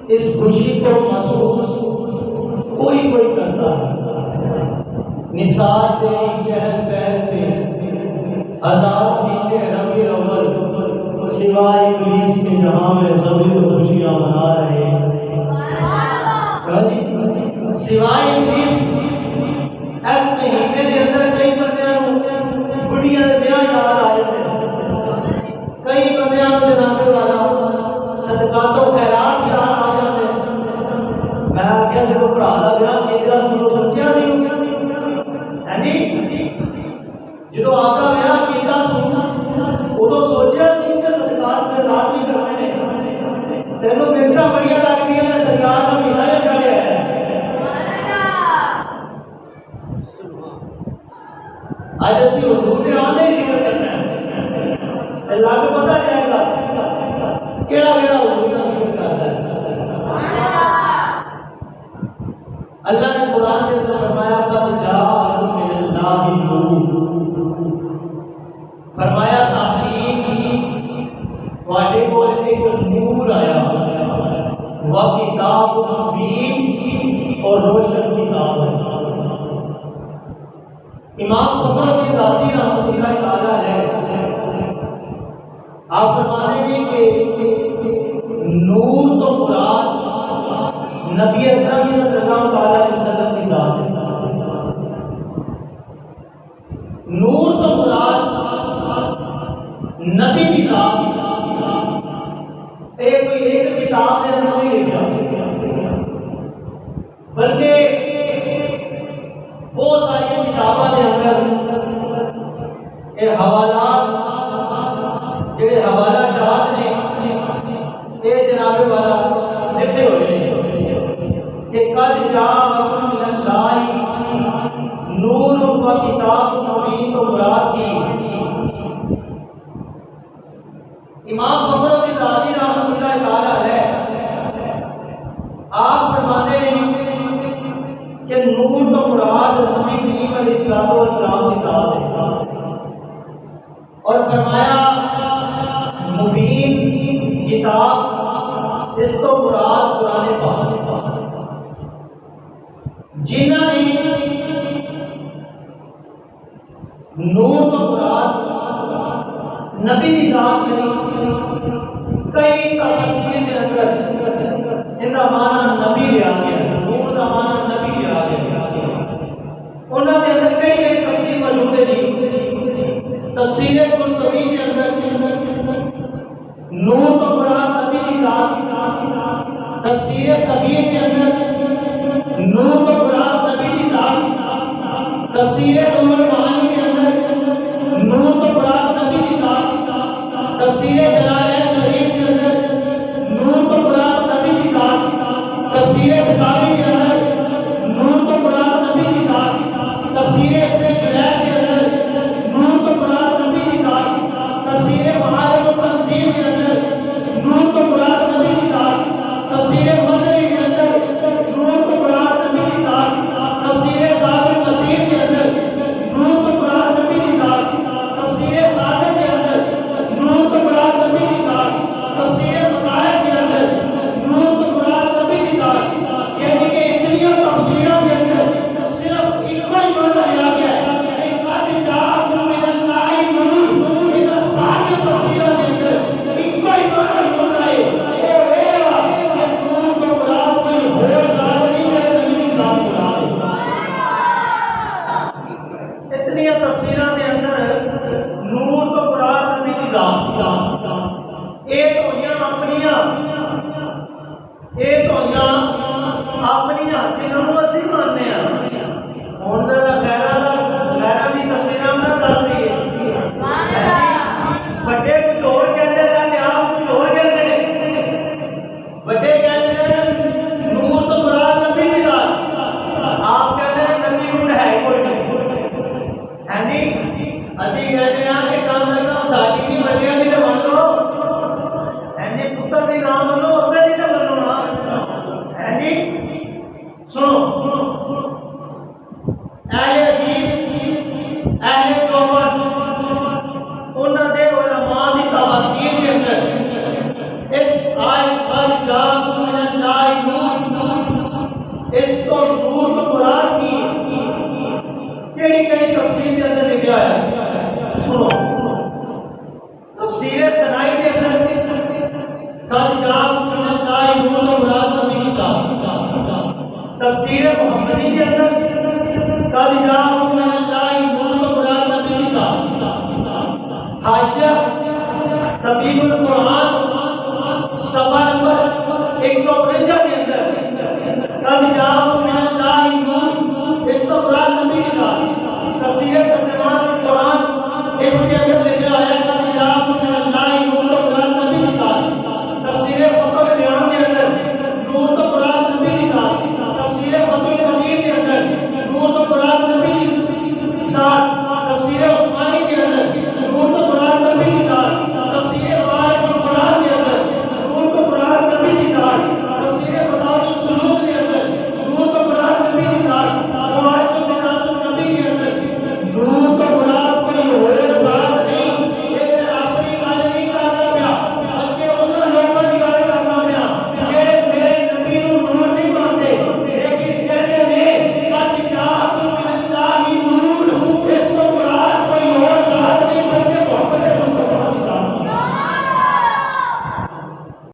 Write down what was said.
इस खुशी को महसूस कोई कोई करता है। निसार तेरी चहल पहल पे हजार बीते रबीउल अव्वल, सिवाय इब्लीस के जहां में सभी तो खुशियां मना रहे हैं। सिवाय इब्लीस इस महीने के अंदर कई बंदियां बुढ़िया के ब्याह याद आ जाते हैं, कई बंदियां जनाबे वाला सदका तो खैरात याद आ जाते हैं। मैं आख्या जो भरा का ब्याह किया सुनो सोचा सी है जी, जो आपका ब्याह किया उदो सोचा सी कि सरकार खैरात भी करने ने, तेन मिर्चा बड़िया लगती है, सरकार का महीना चलिया है। आज असी हुजूर के आने ही जिक्र करना है, लग पता जाएगा केड़ा केड़ा हुजूर का जिक्र करता है। अल्लाह ने कुरान के अंदर फरमाया कद जाअकुम मिनल्लाहि नूर, फरमाया ताकीद वादे को एक नूर आया, व किताब मुबीन और रोशन किताब है। इमाम फखरुद्दीन राज़ी रहमतुल्लाह तआला अलैह आप फरमाते हैं कि नूर तो मुराद नबी अकरम सल्लल्लाहु अलैहि वसल्लम की जात है। नूर तो मुराद नबी की जात, एक कोई एक किताब ने नहीं लिखा, बल्कि बहुत सारी किताबों के अंदर ये हवालात जेडे हवाला जात ने ये जनाबे वाला लिखे हुए हैं कि कद जाअकुम मिनल्लाहि नूर व किताब मुबीन तो मुराद की। इमाम फखरुद्दीन राज़ी रहमतुल्लाह तआला अलैह आप फरमाते हैं कि नूर तो मुराद नबी करीम अलैहिस्सलातु वस्सलाम की जात है, और फरमाया मुबीन किताब इस तो मुराद कुरान पाक जिन्होंने नूर तो मुराद नबी की जात नहीं, कई तफसीर के अंदर इनका माना नबी लिया गया, नूर का माना नबी लिया गया। उन्होंने अंदर कई कई तफसीर मौजूद है जी। तफसीर कुरतुबी के अंदर नूर तो मुराद नबी की जात, तफसीर कबीर के अंदर नूर तो मुराद नबी की जात, तफसीर नूर मानी के अंदर नूर तो मुराद नबी की जात, तफसीर जलालैन शरीफ के अंदर नूर तो मुराद नबी की जात, तफसीर बुखारी के अंदर नूर तो मुराद नबी की जात, तफसीर इब्ने जुरैर के अंदर नूर तो मुराद नबी की जात, तफसीर महारिब तंजीम के अंदर नूर तो मुराद नबी की जात, तफसीर मज़री के अंदर नूर तो मुराद नबी की जात, तफसीर ज़ादुल मसीह के अंदर नूर तो मुराद नबी की जात, तफसीर क़ासिम के अंदर नूर तो मुराद नबी की जात, तफसीर मताए के अंदर नूर तो मुराद नबी की जात। यानी कि इतनी तफसीरों के अंदर सिर्फ एक ही माना लिया गया है, कद जाअकुम मिनल्लाहि नूर। इन सारी तफसीरों के अंदर एक ही माना होता है, वो है कि नूर तो मुराद कोई और जात नहीं, मेरे नबी की जात मुराद है। इतनी तफसीरों के अंदर नूर तो मुराद नबी की जात, एक होइयां अपनियां, एक होइयां अपनियां जिन्होंने असीं मानने हैं। हुण जरा गैरां दी तफसीरां ना दस दईए, बड़े कुछ होर कहते हैं ते आप कुछ होर कहते हैं। बड़े कहते हैं नूर तो मुराद नबी की जात, आप कहते हैं नबी नूर है कोई नहीं है जी। असीं कहते हैं कि कम से कम साडी भी बड़ियां दी ते मन लो है जी, पुत्तर दी नाम मनो, अग्गे दी ते मनो ना है मिनल्लाहि नूर व मुराद नबी की ज़ात। तफसीर मुहम्मदी के अंदर कद जाअकुम मिनल्लाहि नूर व मुराद नबी की ज़ात। हाशिया तबीबुल कुरान सफ़ा नंबर 119